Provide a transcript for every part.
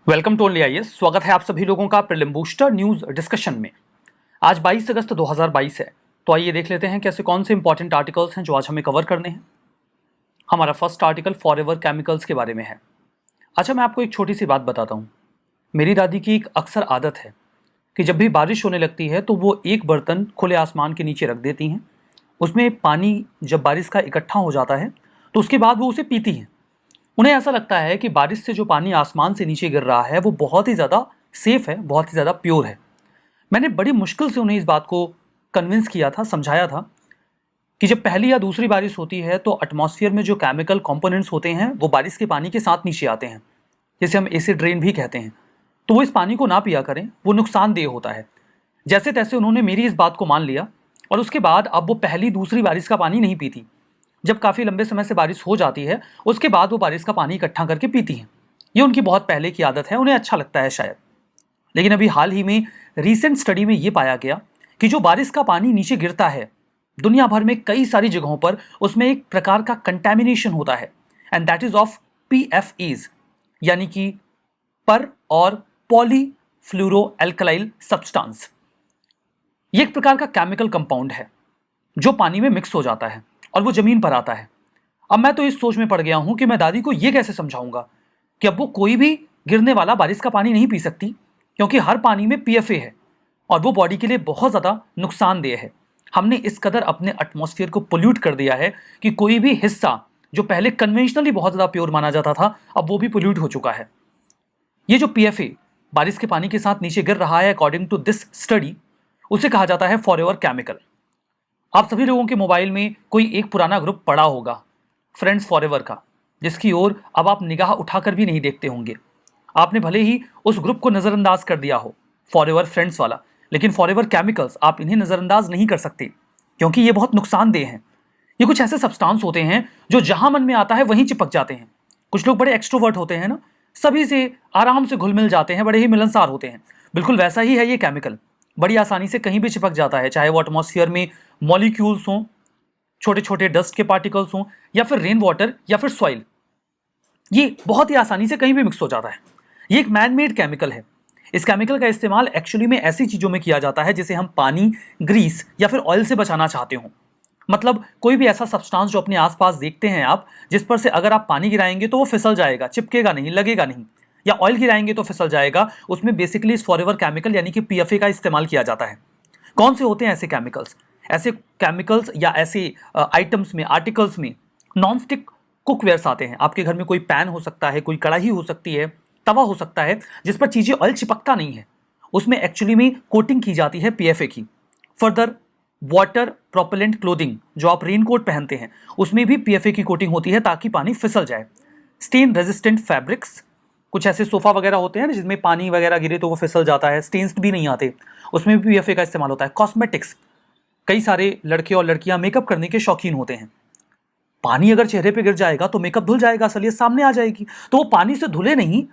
Welcome to only IAS. स्वागत है आप सभी लोगों का प्रीलिम बूस्टर न्यूज डिस्कशन में। आज 22 अगस्त 2022 है, तो आइए देख लेते हैं कैसे कौन से इंपॉर्टेंट आर्टिकल्स हैं जो आज हमें कवर करने हैं। हमारा फर्स्ट आर्टिकल फॉरएवर केमिकल्स के बारे में है। अच्छा, मैं आपको एक छोटी सी बात बताता हूँ। मेरी दादी की एक अक्सर आदत है कि जब भी बारिश होने लगती है तो वो एक बर्तन खुले आसमान के नीचे रख देती हैं। उसमें पानी जब बारिश का इकट्ठा हो जाता है तो उसके बाद वो उसे पीती हैं। उन्हें ऐसा लगता है कि बारिश से जो पानी आसमान से नीचे गिर रहा है वो बहुत ही ज़्यादा सेफ है, बहुत ही ज़्यादा प्योर है। मैंने बड़ी मुश्किल से उन्हें इस बात को कन्विंस किया था, समझाया था कि जब पहली या दूसरी बारिश होती है तो एटमॉस्फेयर में जो केमिकल कंपोनेंट्स होते हैं वो बारिश के पानी के साथ नीचे आते हैं, जिसे हम एसिड रेन भी कहते हैं। तो वो इस पानी को ना पिया करें, वो नुकसानदेह होता है। जैसे तैसे उन्होंने मेरी इस बात को मान लिया और उसके बाद अब वो पहली दूसरी बारिश का पानी नहीं पीती। जब काफ़ी लंबे समय से बारिश हो जाती है उसके बाद वो बारिश का पानी इकट्ठा करके पीती हैं। ये उनकी बहुत पहले की आदत है, उन्हें अच्छा लगता है शायद। लेकिन अभी हाल ही में रीसेंट स्टडी में ये पाया गया कि जो बारिश का पानी नीचे गिरता है दुनिया भर में कई सारी जगहों पर उसमें एक प्रकार का कंटेमिनेशन होता है, and that is of PFAs, यानी कि पर और पॉली फ्लूरो एल्कलाइल सब्सटेंस। ये एक प्रकार का केमिकल कंपाउंड है जो पानी में मिक्स हो जाता है और वो जमीन पर आता है। अब मैं तो इस सोच में पड़ गया हूं कि मैं दादी को ये कैसे समझाऊंगा कि अब वो कोई भी गिरने वाला बारिश का पानी नहीं पी सकती, क्योंकि हर पानी में PFA है और वो बॉडी के लिए बहुत ज़्यादा नुकसानदेह है। हमने इस कदर अपने एटमॉस्फेयर को पोल्यूट कर दिया है कि कोई भी हिस्सा जो पहले कन्वेंशनली बहुत ज़्यादा प्योर माना जाता था अब वो भी पोल्यूट हो चुका है। ये जो PFA बारिश के पानी के साथ नीचे गिर रहा है, अकॉर्डिंग टू दिस स्टडी, उसे कहा जाता है फॉरएवर केमिकल। आप सभी लोगों के मोबाइल में कोई एक पुराना ग्रुप पड़ा होगा, फ्रेंड्स फॉरएवर का, जिसकी ओर अब आप निगाह उठाकर भी नहीं देखते होंगे। आपने भले ही उस ग्रुप को नज़रअंदाज कर दिया हो, फॉरएवर फ्रेंड्स वाला, लेकिन फॉरएवर केमिकल्स आप इन्हें नज़रअंदाज नहीं कर सकते, क्योंकि ये बहुत नुकसानदेह हैं। ये कुछ ऐसे सब्सटेंस होते हैं जो जहां मन में आता है वहीं चिपक जाते हैं। कुछ लोग बड़े एक्सट्रोवर्ट होते हैं ना, सभी से आराम से घुल मिल जाते हैं, बड़े ही मिलनसार होते हैं। बिल्कुल वैसा ही है ये केमिकल। बड़ी आसानी से कहीं भी चिपक जाता है, चाहे वो एटमॉस्फेयर में मॉलिक्यूल्स हों, छोटे छोटे डस्ट के पार्टिकल्स हों, या फिर रेन वाटर या फिर सॉइल। ये बहुत ही आसानी से कहीं भी मिक्स हो जाता है। ये एक मैन मेड केमिकल है। इस केमिकल का इस्तेमाल एक्चुअली में ऐसी चीज़ों में किया जाता है जिसे हम पानी, ग्रीस या फिर ऑयल से बचाना चाहते हो। मतलब कोई भी ऐसा सब्सटेंस जो अपने आसपास देखते हैं आप, जिस पर से अगर आप पानी गिराएंगे तो वो फिसल जाएगा, चिपकेगा नहीं, लगेगा नहीं, या ऑयल गिराएंगे तो फिसल जाएगा, उसमें बेसिकली इस फॉरएवर केमिकल यानी कि PFA का इस्तेमाल किया जाता है। कौन से होते हैं ऐसे केमिकल्स? ऐसे केमिकल्स या ऐसे आइटम्स में, आर्टिकल्स में नॉन स्टिक कुकवेयर्स आते हैं। आपके घर में कोई पैन हो सकता है, कोई कढ़ाई हो सकती है, तवा हो सकता है, जिस पर चीज़ें ऑयल चिपकता नहीं है। उसमें एक्चुअली में कोटिंग की जाती है PFA की। फर्दर वाटर प्रोपेलेंट क्लोथिंग जो आप रेनकोट पहनते हैं उसमें भी PFA की कोटिंग होती है ताकि पानी फिसल जाए। स्टेन रेजिस्टेंट फैब्रिक्स, कुछ ऐसे सोफा वगैरह होते हैं ना जिसमें पानी वगैरह गिरे तो वो फिसल जाता है, स्टेन्स भी नहीं आते, उसमें भी PFA का इस्तेमाल होता है। कॉस्मेटिक्स, कई सारे लड़के और लड़कियां मेकअप करने के शौकीन होते हैं। पानी अगर चेहरे पे गिर जाएगा तो मेकअप धुल जाएगा, असलियत सामने आ जाएगी। तो वो पानी से धुले नहीं,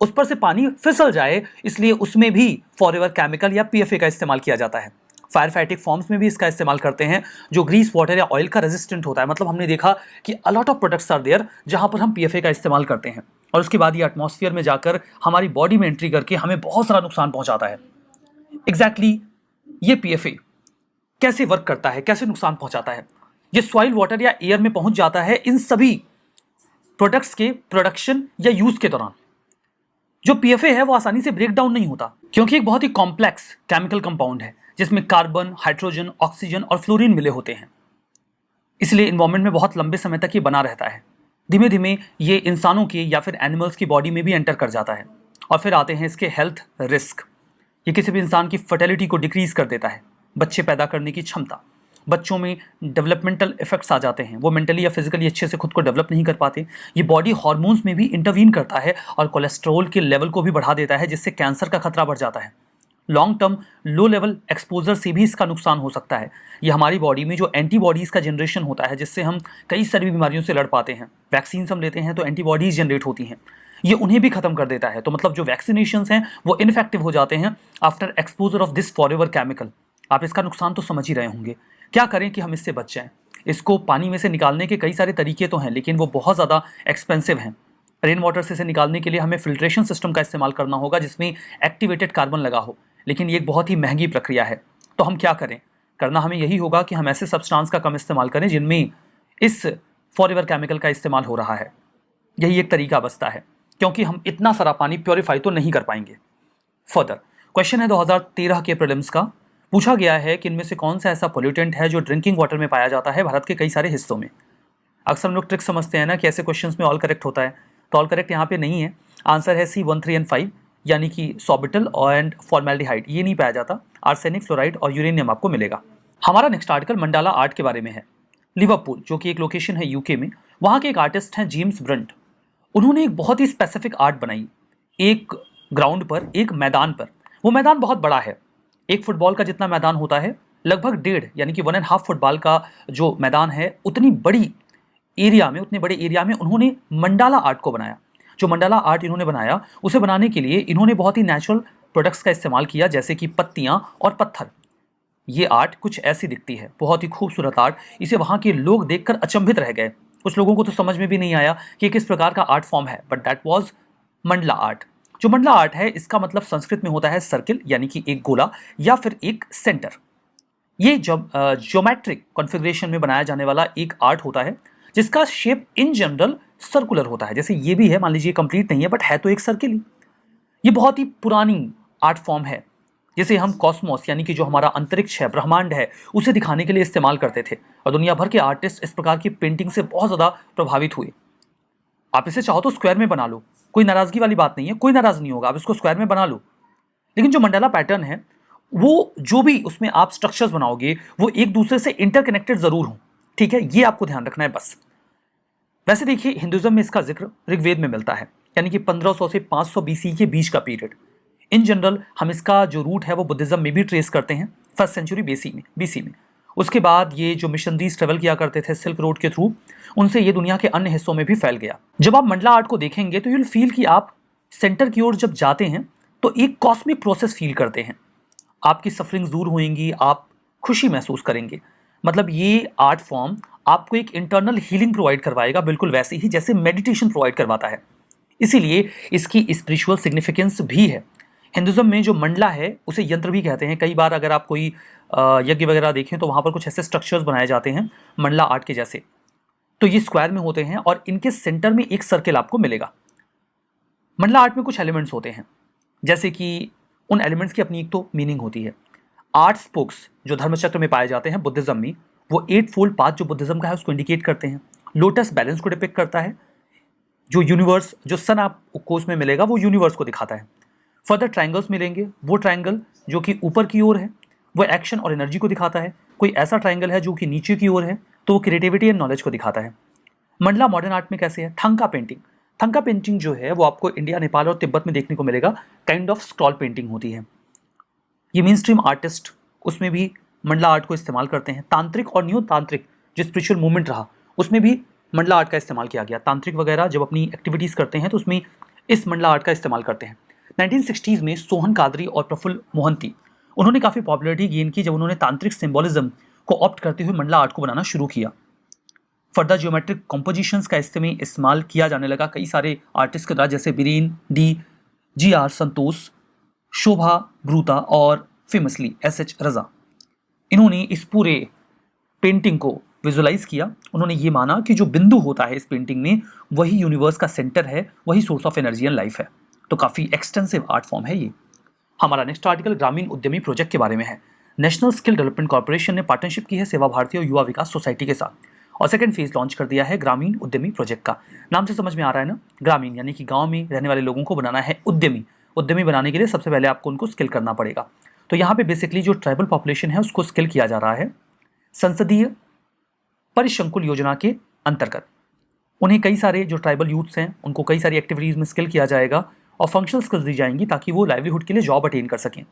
उस पर से पानी फिसल जाए, इसलिए उसमें भी फॉरएवर केमिकल या PFA का इस्तेमाल किया जाता है। फायर फाइटिंग फॉर्म्स में भी इसका इस्तेमाल करते हैं जो ग्रीस, वाटर या ऑयल का रेजिस्टेंट होता है। मतलब हमने देखा कि a lot of products are there जहां पर हम PFA का इस्तेमाल करते हैं और उसके बाद ये एटमॉस्फेयर में जाकर हमारी बॉडी में एंट्री करके हमें बहुत सारा नुकसान पहुंचाता है। एग्जैक्टली ये PFA कैसे वर्क करता है, कैसे नुकसान पहुंचाता है? ये सॉइल, वाटर या एयर में पहुंच जाता है इन सभी प्रोडक्ट्स के प्रोडक्शन या यूज के दौरान। जो PFA है वो आसानी से ब्रेक डाउन नहीं होता, क्योंकि एक बहुत ही कॉम्प्लेक्स केमिकल कंपाउंड है जिसमें कार्बन, हाइड्रोजन, ऑक्सीजन और फ्लोरीन मिले होते हैं। इसलिए इन्वायरमेंट में बहुत लंबे समय तक ये बना रहता है। धीमे धीमे ये इंसानों की या फिर एनिमल्स की बॉडी में भी एंटर कर जाता है और फिर आते हैं इसके हेल्थ रिस्क। ये किसी भी इंसान की फर्टिलिटी को डिक्रीज कर देता है, बच्चे पैदा करने की क्षमता, बच्चों में डेवलपमेंटल इफेक्ट्स आ जाते हैं, वो मेंटली या फिजिकली अच्छे से खुद को डेवलप नहीं कर पाते। ये बॉडी हार्मोन्स में भी इंटरवीन करता है और कोलेस्ट्रॉल के लेवल को भी बढ़ा देता है, जिससे कैंसर का खतरा बढ़ जाता है। Long term low level exposure से भी इसका नुकसान हो सकता है। ये हमारी बॉडी में जो एंटीबॉडीज़ का जनरेशन होता है, जिससे हम कई सारी बीमारियों से लड़ पाते हैं। वैक्सीन हम लेते हैं तो एंटीबॉडीज़ जनरेट होती हैं, ये उन्हें भी खत्म कर देता है। तो मतलब जो वैक्सीनेशंस हैं वो इनफेक्टिव हो जाते हैं after exposure of this forever chemical. आप इसका नुकसान तो समझ ही रहे होंगे। क्या करें कि हम इससे बच जाएं? इसको पानी में से निकालने के कई सारे तरीके तो हैं, लेकिन वो बहुत ज़्यादा एक्सपेंसिव हैं। रेन वाटर से इसे निकालने के लिए हमें फिल्ट्रेशन सिस्टम का इस्तेमाल करना होगा जिसमें एक्टिवेटेड कार्बन लगा हो, लेकिन ये एक बहुत ही महंगी प्रक्रिया है। तो हम क्या करें? करना हमें यही होगा कि हम ऐसे सब्सटेंस का कम इस्तेमाल करें जिनमें इस फॉरएवर केमिकल का इस्तेमाल हो रहा है। यही एक तरीका बचता है, क्योंकि हम इतना सारा पानी प्योरीफाई तो नहीं कर पाएंगे। फर्दर क्वेश्चन है 2013 के प्रीलिम्स का। पूछा गया है कि इनमें से कौन सा ऐसा पोल्यूटेंट है जो ड्रिंकिंग वाटर में पाया जाता है भारत के कई सारे हिस्सों में। अक्सर हम लोग ट्रिक समझते हैं ना कि ऐसे क्वेश्चंस में ऑल करेक्ट होता है, तो ऑल करेक्ट यहाँ पे नहीं है। आंसर है सी 1, 3 एंड 5, यानी कि सॉर्बिटल एंड फॉर्मेल्डिहाइड ये नहीं पाया जाता। आर्सेनिक, फ्लोराइड और यूरेनियम आपको मिलेगा। हमारा नेक्स्ट आर्टिकल मंडाला आर्ट के बारे में है। लिवरपूल जो कि एक लोकेशन है यूके में, वहाँ के एक आर्टिस्ट हैं जेम्स ब्रंट। उन्होंने एक बहुत ही स्पेसिफिक आर्ट बनाई एक ग्राउंड पर, एक मैदान पर। वो मैदान बहुत बड़ा है, एक फुटबॉल का जितना मैदान होता है, लगभग 1.5 यानी कि 1.5 फुटबॉल का जो मैदान है, उतनी बड़ी एरिया में, उतने बड़े एरिया में उन्होंने मंडाला आर्ट को बनाया। जो मंडाला आर्ट इन्होंने बनाया, उसे बनाने के लिए इन्होंने बहुत ही नेचुरल प्रोडक्ट्स का इस्तेमाल किया, जैसे कि पत्तियां और पत्थर। ये आर्ट कुछ ऐसी दिखती है, बहुत ही खूबसूरत आर्ट। इसे वहाँ के लोग देखकर अचंभित रह गए। कुछ लोगों को तो समझ में भी नहीं आया कि किस प्रकार का आर्ट फॉर्म है, but that was Mandla art. जो मंडला आर्ट है, इसका मतलब संस्कृत में होता है सर्किल, यानी कि एक गोला या फिर एक सेंटर। ये जब ज्योमेट्रिक कॉन्फ़िगरेशन में बनाया जाने वाला एक आर्ट होता है, जिसका शेप इन जनरल सर्कुलर होता है। जैसे ये भी है, मान लीजिए कंप्लीट नहीं है, बट है तो एक सर्किल ही। ये बहुत ही पुरानी आर्ट फॉर्म है, जिसे हम कॉस्मोस यानी कि जो हमारा अंतरिक्ष है, ब्रह्मांड है, उसे दिखाने के लिए इस्तेमाल करते थे। और दुनिया भर के आर्टिस्ट इस प्रकार की पेंटिंग से बहुत ज़्यादा प्रभावित हुए। आप इसे चाहो तो स्क्वायर में बना लो, कोई नाराज़गी वाली बात नहीं है, कोई नाराज़ नहीं होगा, आप इसको स्क्वायर में बना लो। लेकिन जो मंडाला पैटर्न है, वो जो भी उसमें आप स्ट्रक्चर्स बनाओगे, वो एक दूसरे से इंटरकनेक्टेड ज़रूर हों। ठीक है, ये आपको ध्यान रखना है बस। वैसे देखिए, हिंदुइज्म में इसका जिक्र ऋग्वेद में मिलता है, यानी कि 1500 से 500 बीसी के बीच का पीरियड। इन जनरल हम इसका जो रूट है वो बुद्धिज्म में भी ट्रेस करते हैं, 1st सेंचुरी बीसी में। उसके बाद ये जो मिशनरीज ट्रेवल किया करते थे सिल्क रोड के थ्रू, उनसे ये दुनिया के अन्य हिस्सों में भी फैल गया। जब आप मंडला आर्ट को देखेंगे तो यूल फील कि आप सेंटर की ओर जब जाते हैं तो एक कॉस्मिक प्रोसेस फील करते हैं। आपकी सफरिंग्स दूर होंगी, आप खुशी महसूस करेंगे। मतलब ये आर्ट फॉर्म आपको एक इंटरनल हीलिंग प्रोवाइड करवाएगा, बिल्कुल वैसे ही जैसे मेडिटेशन प्रोवाइड करवाता है। इसीलिए इसकी स्पिरिचुअल सिग्निफिकेंस भी है। हिंदुइज्म में जो मंडला है उसे यंत्र भी कहते हैं। कई बार अगर आप कोई यज्ञ वगैरह देखें तो वहाँ पर कुछ ऐसे स्ट्रक्चर्स बनाए जाते हैं मंडला आर्ट के जैसे, तो ये स्क्वायर में होते हैं और इनके सेंटर में एक सर्किल आपको मिलेगा। मंडला आर्ट में कुछ एलिमेंट्स होते हैं, जैसे कि उन एलिमेंट्स की अपनी एक तो मीनिंग होती है। 8 स्पोक्स जो धर्मचक्र में पाए जाते हैं बुद्धिज्म में, वो 8 फोल्ड पाथ जो बुद्धिज्म का है उसको इंडिकेट करते हैं। लोटस बैलेंस को डिपिक्ट करता है। जो यूनिवर्स, जो सन आपको उसमें मिलेगा वो यूनिवर्स को दिखाता है। फर्दर ट्रायंगल्स मिलेंगे, वो ट्रायंगल जो कि ऊपर की ओर है वो एक्शन और एनर्जी को दिखाता है। कोई ऐसा ट्रायंगल है जो कि नीचे की ओर है तो वो क्रिएटिविटी एंड नॉलेज को दिखाता है। मंडला मॉडर्न आर्ट में कैसे है? थंका पेंटिंग। थंका पेंटिंग जो है वो आपको इंडिया, नेपाल और तिब्बत में देखने को मिलेगा। काइंड ऑफ स्क्रॉल पेंटिंग होती है। ये मेन स्ट्रीम आर्टिस्ट उसमें भी मंडला आर्ट को इस्तेमाल करते हैं। तांत्रिक और न्यू तांत्रिक जो स्पिरिचुअल मूवमेंट रहा, उसमें भी मंडला आर्ट का इस्तेमाल किया गया। तांत्रिक वगैरह जब अपनी एक्टिविटीज़ करते हैं तो उसमें इस मंडला आर्ट का इस्तेमाल करते हैं। 1960s में सोहन कादरी और प्रफुल्ल मोहंती, उन्होंने काफ़ी पॉपुलैरिटी गेन की जब उन्होंने तांत्रिक सिंबोलिज्म को ऑप्ट करते हुए मंडला आर्ट को बनाना शुरू किया। फर्दर जियोमेट्रिक कॉम्पोजिशंस का इसमें इस्तेमाल किया जाने लगा कई सारे आर्टिस्ट के द्वारा, जैसे बीरेन डी, GR संतोष, शोभा ब्रूता और फेमसली SH रजा। इन्होंने इस पूरे पेंटिंग को विजुलाइज किया। उन्होंने ये माना कि जो बिंदु होता है इस पेंटिंग में वही यूनिवर्स का सेंटर है, वही source of energy and life है। तो काफ़ी एक्सटेंसिव आर्ट फॉर्म है ये। हमारा नेक्स्ट आर्टिकल ग्रामीण उद्यमी प्रोजेक्ट के बारे में है। नेशनल स्किल डेवलपमेंट कॉर्पोरेशन ने पार्टनरशिप की है सेवा भारती और युवा विकास सोसाइटी के साथ और सेकंड फेज लॉन्च कर दिया है ग्रामीण उद्यमी प्रोजेक्ट का। नाम से समझ में आ रहा है ना, ग्रामीण यानी कि गाँव में रहने वाले लोगों को बनाना है उद्यमी। उद्यमी बनाने के लिए सबसे पहले आपको उनको स्किल करना पड़ेगा। तो यहाँ पे बेसिकली जो ट्राइबल पॉपुलेशन है उसको स्किल किया जा रहा है संसदीय परिसंकुल योजना के अंतर्गत। उन्हें कई सारे जो ट्राइबल यूथ्स हैं उनको कई सारी एक्टिविटीज़ में स्किल किया जाएगा और फंक्शनल स्किल्स दी जाएंगी ताकि वो लाइवलीहुड के लिए जॉब अटेन कर सकें।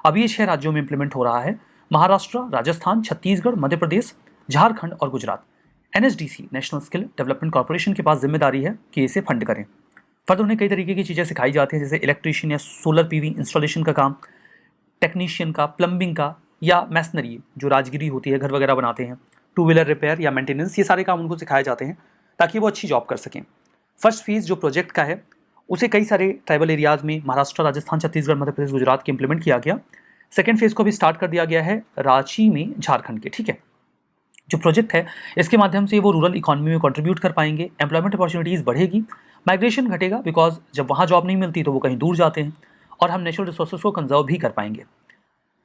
अभी ये 6 राज्यों में इंप्लीमेंट हो रहा है, महाराष्ट्र, राजस्थान, छत्तीसगढ़, मध्य प्रदेश, झारखंड और Gujarat. NSDC national skill development corporation के पास जिम्मेदारी है कि इसे फंड करें। फर्दर उन्हें कई तरीके की चीज़ें सिखाई जाती हैं, जैसे इलेक्ट्रीशियन या सोलर PV इंस्टॉलेशन का काम, टेक्नीशियन का, प्लम्बिंग का या मैसनरी जो राजगिरी होती है, घर वगैरह बनाते हैं, 2 व्हीलर रिपेयर या मेंटेनेंस, ये सारे काम उनको सिखाए जाते हैं ताकि वो अच्छी जॉब कर सकें। फर्स्ट फेज जो प्रोजेक्ट का है उसे कई सारे ट्राइबल एरियाज में महाराष्ट्र, राजस्थान, छत्तीसगढ़, मध्य प्रदेश, गुजरात के इंप्लीमेंट किया गया। सेकेंड फेज को भी स्टार्ट कर दिया गया है रांची में, झारखंड के। ठीक है, जो प्रोजेक्ट है इसके माध्यम से वो रूरल इकोनॉमी में कंट्रीब्यूट कर पाएंगे, एम्प्लॉयमेंट अपॉर्चुनिटीज़ बढ़ेगी, माइग्रेशन घटेगा बिकॉज जब वहाँ जॉब नहीं मिलती तो वो कहीं दूर जाते हैं, और हम नेचुरल रिसोर्सेज को कंजर्व भी कर पाएंगे।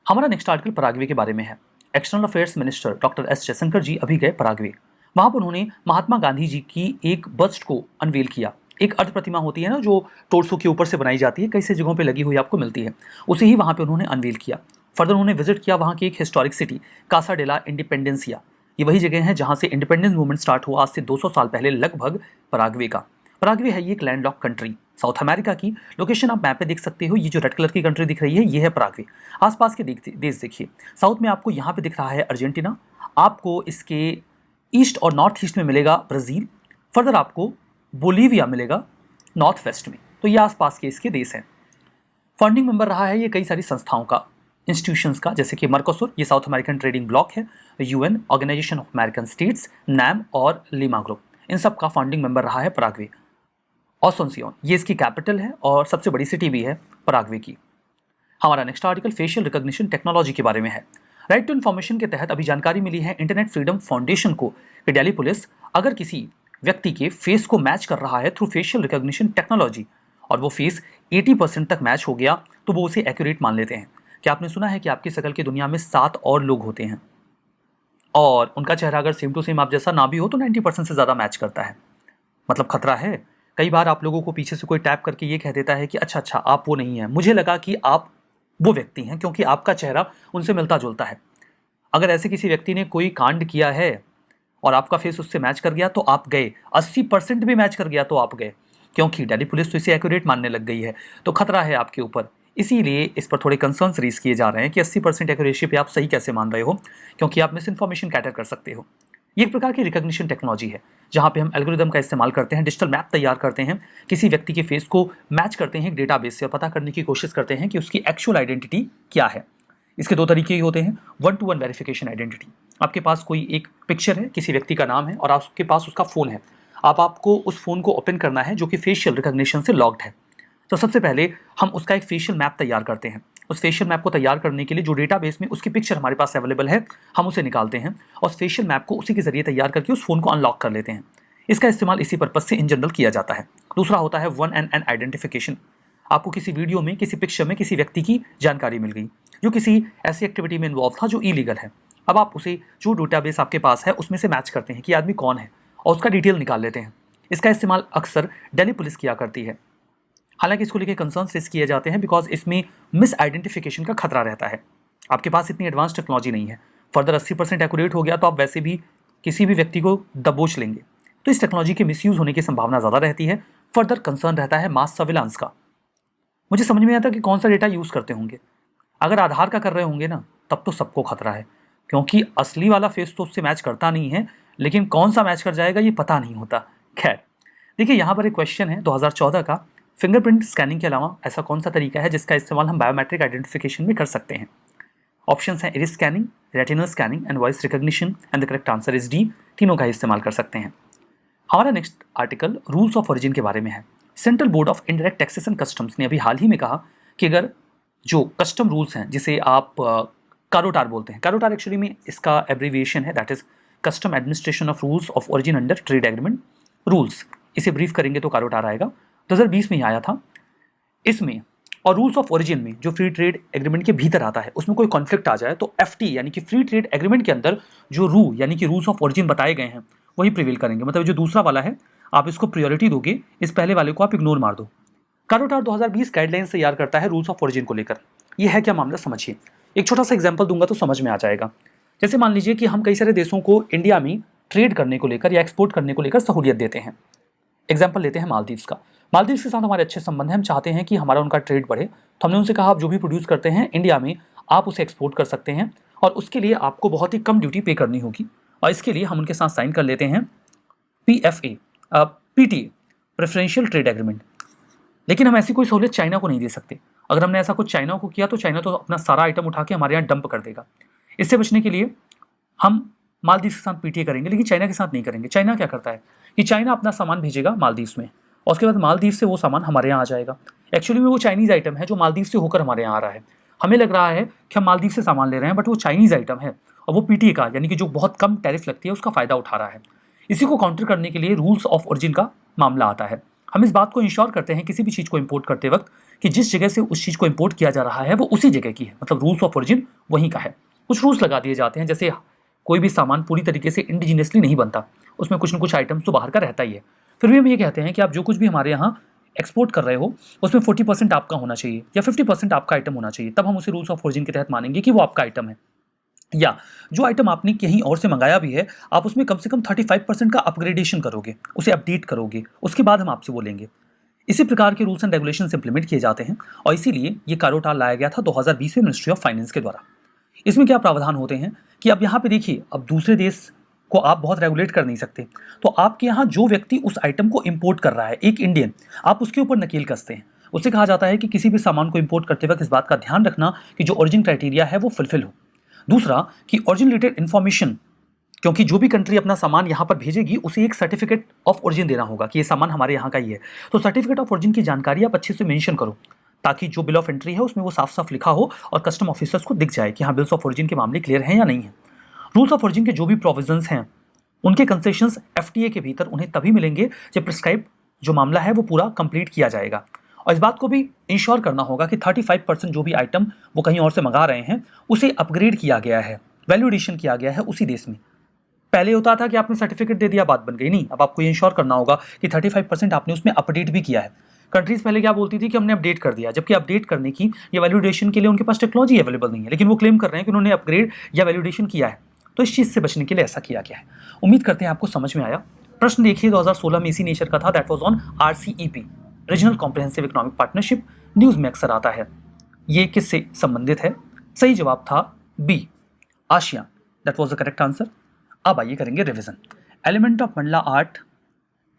हमारा नेक्स्ट आर्टिकल पराग्वे के बारे में है। External affairs minister doctor S Jaishankar ji अभी गए पराग्वे। वहाँ पर उन्होंने महात्मा गांधी जी की एक बस्ट को अनवेल किया। एक अर्ध प्रतिमा होती है ना जो टोर्सो के ऊपर से बनाई जाती है, कई से जगहों पे लगी हुई आपको मिलती है, उसे ही वहाँ पे उन्होंने अनवेल किया। फर्दर उन्होंने विजिट किया वहाँ की एक हिस्टोरिक सिटी कासा डेला इंडिपेंडेंसिया। ये वही जगह है जहाँ से इंडिपेंडेंस मूवमेंट स्टार्ट हुआ आज से 200 साल पहले लगभग, पराग्वे का। पराग्वे है ये एक लैंडलॉक कंट्री साउथ अमेरिका की। लोकेशन आप मैप पे देख सकते हो, ये जो रेड कलर की कंट्री दिख रही है ये है पराग्वे। आसपास के देश देखिए, साउथ में आपको यहाँ पे दिख रहा है अर्जेंटीना, आपको इसके ईस्ट और नॉर्थ ईस्ट में मिलेगा ब्राज़ील, फर्दर आपको बोलीविया मिलेगा नॉर्थ वेस्ट में। तो ये आसपास के इसके देश हैं। फंडिंग मेंबर रहा है ये कई सारी संस्थाओं का, इंस्टीट्यूशंस का, जैसे कि मर्कोसुर, ये साउथ अमेरिकन ट्रेडिंग ब्लॉक है, UN, Organization of American States, NAM और लीमा ग्रुप, इन सब का फंडिंग मेंबर रहा है पराग्वे। ऑसोनसियोन ये इसकी कैपिटल है और सबसे बड़ी सिटी भी है पराग्वे की। हमारा next article facial recognition technology के बारे में है। राइट टू इन्फॉर्मेशन के तहत अभी जानकारी मिली है इंटरनेट फ्रीडम फाउंडेशन को कि दिल्ली पुलिस अगर किसी व्यक्ति के फेस को मैच कर रहा है थ्रू फेशियल रिकॉग्निशन टेक्नोलॉजी और वो फेस 80% तक मैच हो गया तो वो उसे एक्यूरेट मान लेते हैं। क्या आपने सुना है कि आपकी शक्ल की दुनिया में 7 और लोग होते हैं और उनका चेहरा अगर सेम टू सेम आप जैसा ना भी हो तो 90% से ज़्यादा मैच करता है? मतलब खतरा है। कई बार आप लोगों को पीछे से कोई टैप करके ये कह देता है कि अच्छा आप वो नहीं हैं, मुझे लगा कि आप वो व्यक्ति हैं क्योंकि आपका चेहरा उनसे मिलता जुलता है। अगर ऐसे किसी व्यक्ति ने कोई कांड किया है और आपका फेस उससे मैच कर गया तो आप गए, 80% भी मैच कर गया तो आप गए, क्योंकि दिल्ली पुलिस तो इसे एक्यूरेट मानने लग गई है। तो खतरा है आपके ऊपर, इसीलिए इस पर थोड़े कंसर्न्स रेज किए जा रहे हैं कि 80% एक्यूरेसी पे आप सही कैसे मान रहे हो, क्योंकि आप मिस इन्फॉर्मेशन कैटर कर सकते हो। ये एक प्रकार की रिकॉग्निशन टेक्नोलॉजी है जहाँ पे हम एल्गोरिदम का इस्तेमाल करते हैं, डिजिटल मैप तैयार करते हैं, किसी व्यक्ति के फेस को मैच करते हैं एक डेटाबेस से और पता करने की कोशिश करते हैं कि उसकी एक्चुअल आइडेंटिटी क्या है। इसके 2 तरीके ही होते हैं, 1-to-1 वेरिफिकेशन आइडेंटिटी। आपके पास कोई एक पिक्चर है, किसी व्यक्ति का नाम है और आपके पास उसका फ़ोन है, आपको उस फ़ोन को ओपन करना है जो कि फेशियल रिकॉग्निशन से लॉक्ड है। तो सबसे पहले हम उसका एक फेशियल मैप तैयार करते हैं। उस फेशियल मैप को तैयार करने के लिए जो डेटाबेस में उसकी पिक्चर हमारे पास अवेलेबल है हम उसे निकालते हैं और फेशियल मैप को उसी के जरिए तैयार करके उस फ़ोन को अनलॉक कर लेते हैं। इसका इस्तेमाल इसी पर्पज़ से इन जनरल किया जाता है। दूसरा होता है 1-and-N आइडेंटिफिकेशन। आपको किसी वीडियो में, किसी पिक्चर में किसी व्यक्ति की जानकारी मिल गई जो किसी ऐसी एक्टिविटी में इन्वॉल्व था जो इलीगल है। अब आप उसे जो डेटाबेस आपके पास है उसमें से मैच करते हैं कि आदमी कौन है और उसका डिटेल निकाल लेते हैं। इसका इस्तेमाल अक्सर दिल्ली पुलिस किया करती है। हालांकि इसको लेकर कंसर्न्स रेज किए जाते हैं बिकॉज इसमें मिस आइडेंटिफिकेशन का खतरा रहता है। आपके पास इतनी एडवांस टेक्नोलॉजी नहीं है। फर्दर 80% एक्यूरेट हो गया तो आप वैसे भी किसी भी व्यक्ति को दबोच लेंगे, तो इस टेक्नोलॉजी के मिसयूज होने की संभावना ज़्यादा रहती है। फर्दर कंसर्न रहता है मास सर्विलांस का। मुझे समझ में आता कि कौन सा डेटा यूज़ करते होंगे। अगर आधार का कर रहे होंगे ना तब तो सबको खतरा है, क्योंकि असली वाला फेस तो उससे मैच करता नहीं है, लेकिन कौन सा मैच कर जाएगा ये पता नहीं होता। खैर देखिए, यहाँ पर एक क्वेश्चन है 2014 का, फिंगरप्रिंट स्कैनिंग के अलावा ऐसा कौन सा तरीका है जिसका इस्तेमाल हम बायोमेट्रिक आइडेंटिफिकेशन में कर सकते हैं? ऑप्शंस हैं iris scanning, retinal scanning and voice recognition, and the correct answer is D, तीनों का इस्तेमाल कर सकते हैं। हमारा next article rules of origin के बारे में है। Central board of indirect taxes and customs ने अभी हाल ही में कहा कि अगर जो कस्टम रूल्स हैं जिसे आप कारोटार बोलते हैं, कारोटार एक्चुअली में इसका एब्रीविएशन है, that is custom administration of rules of origin under trade agreement rules, इसे ब्रीफ करेंगे तो कारोटार आएगा। 2020 में ही आया था। इसमें और रूल्स ऑफ ओरिजिन में जो फ्री ट्रेड एग्रीमेंट के भीतर आता है उसमें कोई कॉन्फ्लिक्ट आ जाए तो एफटी यानी कि फ्री ट्रेड एग्रीमेंट के अंदर जो रूल यानी कि रूल्स ऑफ ओरिजिन बताए गए हैं वही प्रिवेल करेंगे। मतलब जो दूसरा वाला है आप इसको प्रायोरिटी दोगे, इस पहले वाले को आप इग्नोर मार दो। कारोटार 2020 गाइडलाइंस तैयार करता है रूल्स ऑफ ओरिजिन को लेकर। ये है क्या मामला, समझिए। एक छोटा सा एग्जाम्पल दूंगा तो समझ में आ जाएगा। जैसे मान लीजिए कि हम कई सारे देशों को इंडिया में ट्रेड करने को लेकर या एक्सपोर्ट करने को लेकर सहूलियत देते हैं। एग्जाम्पल लेते हैं मालदीव्स का। मालदीव्स के साथ हमारे अच्छे संबंध हैं, हम चाहते हैं कि हमारा उनका ट्रेड बढ़े, तो हमने उनसे कहा आप जो भी प्रोड्यूस करते हैं इंडिया में आप उसे एक्सपोर्ट कर सकते हैं और उसके लिए आपको बहुत ही कम ड्यूटी पे करनी होगी। और इसके लिए हम उनके साथ साइन कर लेते हैं PFA PTA preferential trade agreement. लेकिन हम ऐसी कोई सहूलियत चाइना को नहीं दे सकते। अगर हमने ऐसा कुछ चाइना को किया तो चाइना तो अपना सारा आइटम उठा के हमारे यहाँ डंप कर देगा। इससे बचने के लिए हम मालदीव के साथ PTA करेंगे, लेकिन चाइना के साथ नहीं करेंगे। चाइना क्या करता है कि चाइना अपना सामान भेजेगा मालदीव्स में और उसके बाद मालदीव से वो सामान हमारे यहाँ आ जाएगा। एक्चुअली में वो चाइनीज़ आइटम है जो मालदीव से होकर हमारे यहाँ आ रहा है। हमें लग रहा है कि हम मालदीव से सामान ले रहे हैं, बट वो चाइनीज़ आइटम है और वो पीटीए का यानी कि जो बहुत कम टैरिफ लगती है उसका फ़ायदा उठा रहा है। इसी को काउंटर करने के लिए रूल्स ऑफ ओरिजिन का मामला आता है। हम इस बात को इंश्योर करते हैं किसी भी चीज़ को इंपोर्ट करते वक्त कि जिस जगह से उस चीज़ को इंपोर्ट किया जा रहा है वो उसी जगह की है, मतलब रूल्स ऑफ ओरिजिन वहीं का है। कुछ रूल्स लगा दिए जाते हैं, जैसे कोई भी सामान पूरी तरीके से इंडिजिनियसली नहीं बनता, उसमें कुछ न कुछ आइटम्स तो बाहर का रहता ही है। फिर भी हम ये कहते हैं कि आप जो कुछ भी हमारे यहाँ एक्सपोर्ट कर रहे हो उसमें 40% आपका होना चाहिए या 50% आपका आइटम होना चाहिए, तब हम उसे रूल्स ऑफ ओरिजिन के तहत मानेंगे कि वो आपका आइटम है। या जो आइटम आपने कहीं और से मंगाया भी है, आप उसमें कम से कम 35% का अपग्रेडेशन करोगे, उसे अपडेट करोगे, उसके बाद हम आपसे बोलेंगे। इसी प्रकार के रूल्स एंड रेगुलेशंस इंप्लीमेंट किए जाते हैं और इसीलिए ये कारोटाल लाया गया था 2020 में मिनिस्ट्री ऑफ फाइनेंस के द्वारा। इसमें क्या प्रावधान होते हैं कि अब यहाँ पे देखिए, अब दूसरे देश को आप बहुत रेगुलेट कर नहीं सकते, तो आपके यहाँ जो व्यक्ति उस आइटम को इंपोर्ट कर रहा है, एक इंडियन, आप उसके ऊपर नकेल कसते हैं। उससे कहा जाता है कि किसी भी सामान को इंपोर्ट करते वक्त इस बात का ध्यान रखना कि जो ओरिजिन क्राइटेरिया है वो फुलफिल हो। दूसरा कि ओरिजिन रिलेटेड इन्फॉर्मेशन, क्योंकि जो भी कंट्री अपना सामान यहाँ पर भेजेगी उसे एक सर्टिफिकेट ऑफ ओरिजिन देना होगा कि ये सामान हमारे यहाँ का ही है। तो सर्टिफिकेट ऑफ ओरिजिन की जानकारी आप अच्छे से मेंशन करो ताकि जो बिल ऑफ एंट्री है उसमें वो साफ साफ लिखा हो और कस्टम ऑफिसर्स को दिख जाए कि हाँ बिल्स ऑफ ओरिजिन के मामले क्लियर हैं या नहीं है। रूल्स ऑफ ओरिजिन के जो भी प्रोविजंस हैं उनके कंसेशंस एफटीए के भीतर उन्हें तभी मिलेंगे जब प्रिस्क्राइब जो मामला है वो पूरा कंप्लीट किया जाएगा। और इस बात को भी इंश्योर करना होगा कि 35% जो भी आइटम वो कहीं और से मंगा रहे हैं उसे अपग्रेड किया गया है, वैल्यू एडिशन किया गया है उसी देश में। पहले होता था कि आपने सर्टिफिकेट दे दिया बात बन गई, नहीं, अब आपको ये इंश्योर करना होगा कि 35% आपने उसमें अपडेट भी किया है। कंट्रीज पहले क्या बोलती थी कि हमने अपडेट कर दिया, जबकि अपडेट करने की या वैल्यूडेशन के लिए उनके पास टेक्नोलॉजी अवेलेबल नहीं है, लेकिन वो क्लेम कर रहे हैं कि उन्होंने अपग्रेड या वैल्यूडेशन किया है। तो इस चीज़ से बचने के लिए ऐसा किया गया है। उम्मीद करते हैं आपको समझ में आया। प्रश्न देखिए 2016 में इसी नेचर का था, that was on RCEP, regional comprehensive economic partnership. News में अक्सर आता है। ये किससे संबंधित है? सही जवाब था B, ASEAN. That was the correct answer. अब आइए करेंगे revision. Element of mandala art,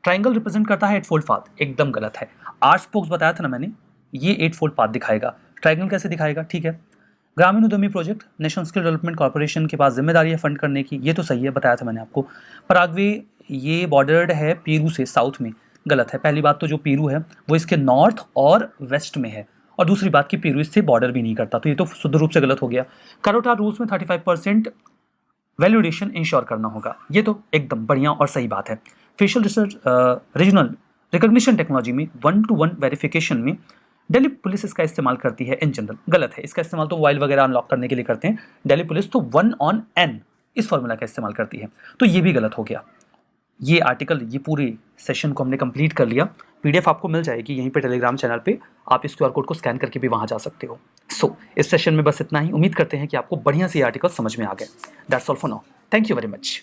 triangle represent करता है 8-fold पाथ, एकदम गलत है। 8 स्पोक्स बताया था ना मैंने, ये 8-fold पाथ दिखाएगा, ट्राइंगल कैसे दिखाएगा? ठीक है। ग्रामीण उद्यमी project, national skill development corporation के पास जिम्मेदारी है फंड करने की, ये तो सही है, बताया था मैंने आपको। पराग्वे ये बॉर्डर्ड है पेरू से साउथ में, गलत है। पहली बात तो जो पेरू है वो इसके नॉर्थ और वेस्ट में है, और दूसरी बात कि पेरू इससे बॉर्डर भी नहीं करता, तो ये तो शुद्ध रूप से गलत हो गया। कारोटार रूल्स में 35% वैल्यूडेशन इंश्योर करना होगा, ये तो एकदम बढ़िया और सही बात है। Facial research regional recognition technology में 1-to-1 वेरिफिकेशन में दिल्ली पुलिस इसका इस्तेमाल करती है इन जनरल, गलत है। इसका इस्तेमाल तो मोबाइल वगैरह अनलॉक करने के लिए करते हैं, दिल्ली पुलिस तो 1-on-n इस फॉर्मूला का इस्तेमाल करती है, तो ये भी गलत हो गया। ये आर्टिकल, ये पूरे सेशन को हमने कंप्लीट कर लिया। PDF आपको मिल जाएगी यहीं पे टेलीग्राम चैनल पे, आप इस QR कोड को स्कैन करके भी वहाँ जा सकते हो। इस सेशन में बस इतना ही। उम्मीद करते हैं कि आपको बढ़िया से आर्टिकल समझ में आ गए। That's all for now, thank you very much.